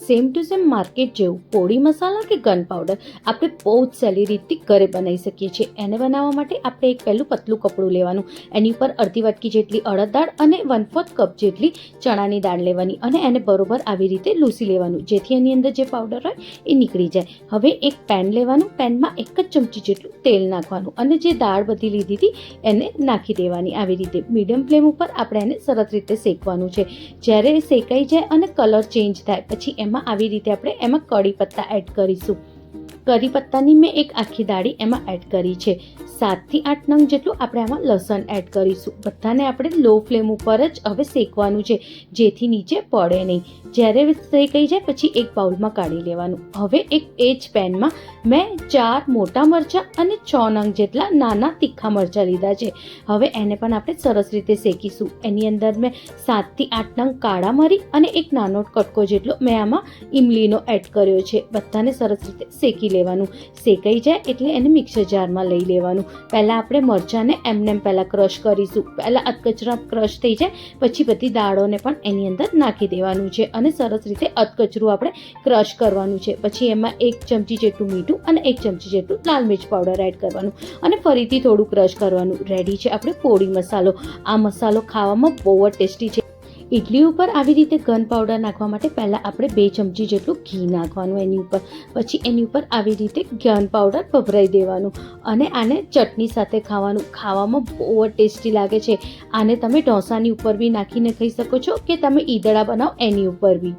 Same to same market જેવું પોળી મસાલા કે gun powder આપણે બહુ જ સહેલી રીતથી ઘરે બનાવી શકીએ છીએ. એને બનાવવા માટે આપણે એક પહેલું પતલું કપડું લેવાનું, એની ઉપર અડધી વાટકી જેટલી અડદ દાળ અને 1/4 કપ જેટલી ચણાની દાળ લેવાની અને એને બરોબર આવી રીતે લૂસી લેવાનું, જેથી એની અંદર જે પાવડર હોય એ નીકળી જાય. હવે એક પેન લેવાનું, પેનમાં 1 જ ચમચી જેટલું તેલ નાખવાનું અને જે દાળ બધી લીધી હતી એને નાખી દેવાની. આવી રીતે મીડિયમ ફ્લેમ ઉપર આપણે એને સરસ રીતે શેકવાનું છે. જ્યારે શેકાઈ જાય અને કલર ચેન્જ થાય પછી એમાં આવી રીતે આપણે એમાં કડી પત્તા એડ કરીશું. કરી પત્તાની મેં એક આખી દાળી એમાં એડ કરી છે. 7 થી 8 નંગ જેટલું આપણે આમાં લસણ એડ કરીશું. બધાને આપણે લો ફ્લેમ ઉપર જ હવે શેકવાનું છે, જેથી નીચે પડે નહીં. જ્યારે શેકાઈ જાય પછી એક બાઉલમાં કાઢી લેવાનું. હવે એક એ જ પેનમાં મેં 4 મોટા મરચાં અને 6 નંગ જેટલા નાના તીખા મરચાં લીધા છે. હવે એને પણ આપણે સરસ રીતે શેકીશું. એની અંદર મેં 7 થી 8 નંગ કાળા મરી અને એક નાનો કટકો જેટલો મેં આમાં ઇમલીનો એડ કર્યો છે. બધાને સરસ રીતે શેકી લેવાનું. શેકાઈ જાય એટલે એને મિક્સર જારમાં લઈ લેવાનું. પહેલાં આપણે મરચાંને એમને પહેલાં ક્રશ કરીશું. પહેલાં અધકચરા ક્રશ થઈ જાય પછી બધી દાળોને પણ એની અંદર નાખી દેવાનું છે અને સરસ રીતે અધકચરું આપણે ક્રશ કરવાનું છે. પછી એમાં 1 ચમચી જેટલું મીઠું અને 1 ચમચી જેટલું લાલ મિર્ચ પાવડર એડ કરવાનું અને ફરીથી થોડું ક્રશ કરવાનું. રેડી છે આપણે પોળી મસાલો. આ મસાલો ખાવામાં બહુ જ ટેસ્ટી છે. ઇડલી ઉપર આવી રીતે ગન પાવડર નાખવા માટે પહેલાં આપણે 2 ચમચી જેટલું ઘી નાખવાનું એની ઉપર. પછી એની ઉપર આવી રીતે ગન પાવડર ભભરાઈ દેવાનું અને આને ચટણી સાથે ખાવાનું. ખાવામાં બહુ જ ટેસ્ટી લાગે છે. આને તમે ઢોસાની ઉપર બી નાખીને ખાઈ શકો છો કે તમે ઈદડા બનાવો એની ઉપર બી.